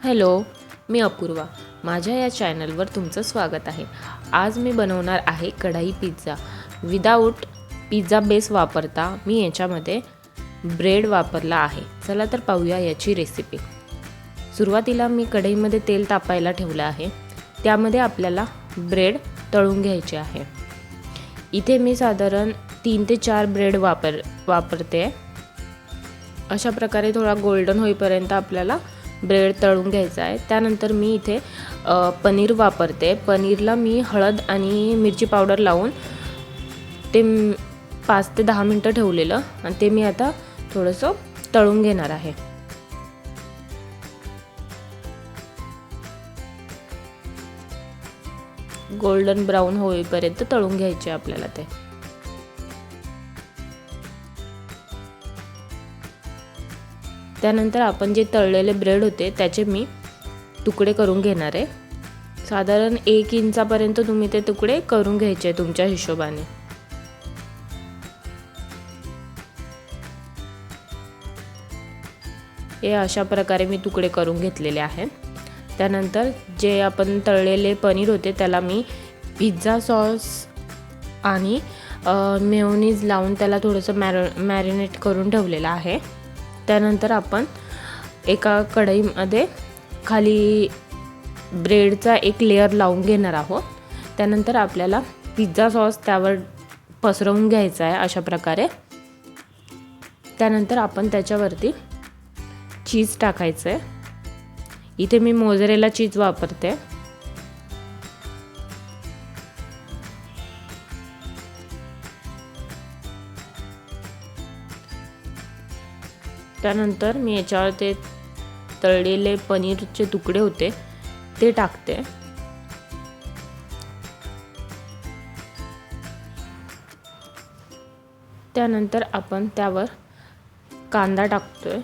Hello, मी अपूर्वा. माझ्या या चॅनलवर तुमचं स्वागत आहे. आज मी बनवणार आहे कढई पिझ्झा. विदाऊट पिझ्झा बेस वापरता मी याच्यामध्ये ब्रेड वापरला आहे. चला तर पाहूया याची रेसिपी. सुरुवातीला मी कढईमध्ये तेल तापायला ठेवलं आहे. त्यामध्ये आपल्याला ब्रेड तळून घ्यायचे आहे. इथे मी साधारण 3 ते 4 ब्रेड वापरते. अशा प्रकारे थोडा गोल्डन होईपर्यंत आपल्याला ब्रेड तळून घ्यायचा आहे. त्यानंतर मी इथे पनीर वापरते. पनीरला मी हळद आणि मिरची पावडर लावून ते 5 ते 10 मिनटं ठेवलेलं आणि ते मी आता थोडंसं तळून घेणार आहे. गोल्डन ब्राऊन होईपर्यंत तळून घ्यायचे आपल्याला ते. त्यानंतर आपण जे तळलेले ब्रेड होते त्याचे मी तुकडे करून घेणार आहे. साधारण 1 इंचापर्यंत तुम्ही ते तुकडे करून घ्यायचे तुमच्या हिशोबाने. हे अशा प्रकारे मी तुकडे करून घेतलेले आहेत. त्यानंतर जे आपण तळलेले पनीर होते त्याला मी पिझ्झा सॉस आणि मेयोनीज लावून त्याला थोडंसं मॅरिनेट करून ठेवलेलं आहे. त्यानंतर आपण एका कढईमध्ये खाली ब्रेडचा एक लेयर लावून घेणार आहोत. त्यानंतर आपल्याला पिझ्झा सॉस त्यावर पसरवून घ्यायचा आहे अशा प्रकारे. त्यानंतर आपण त्याच्यावरती चीज टाकायचं आहे. इथे मी मोझरेला चीज वापरते. त्यानंतर मी याच्यावर ते तळलेले पनीरचे तुकडे होते ते टाकते. त्यानंतर आपण त्यावर कांदा टाकतोय.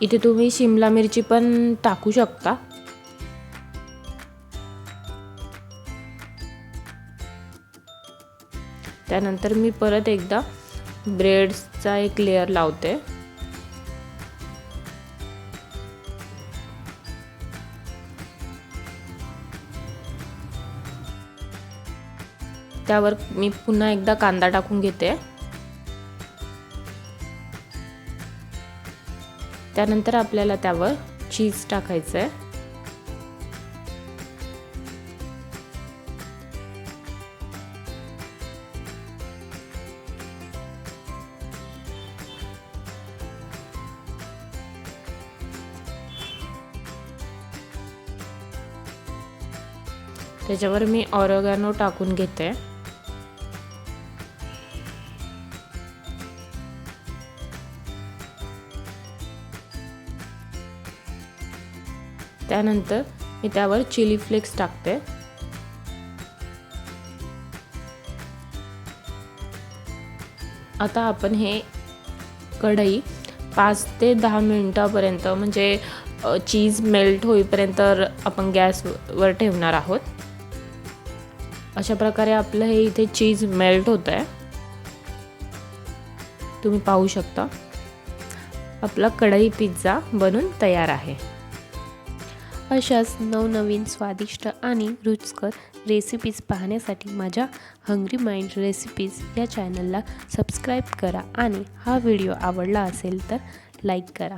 इथे तुम्ही शिमला मिरची पण टाकू शकता. त्यानंतर मी परत एकदा ब्रेडचा एक लेयर लावते. त्यावर मी पुन्हा एकदा कांदा टाकून घेते. त्यानंतर आपल्याला त्यावर चीज टाकायचं आहे. त्याच्यावर मी ऑरेगॅनो टाकून घेते. त्यानंतर मी त्यावर चिली फ्लेक्स टाकते. आता आपण हे कढई 5 ते 10 मिनिटापर्यंत म्हणजे चीज मेल्ट होईपर्यंत आपण गॅसवर ठेवणार आहोत. अशा प्रकारे आपलं हे इथे चीज मेल्ट होत आहे. तुम्ही पाहू शकता. आपला कढई पिझ्झा बनून तयार आहे. अशाच नवनवीन स्वादिष्ट आणि रुचकर रेसिपीज पाहण्यासाठी माझ्या हंग्री माइंड रेसिपीज या चॅनलला सबस्क्राईब करा आणि हा व्हिडिओ आवडला असेल तर लाईक करा.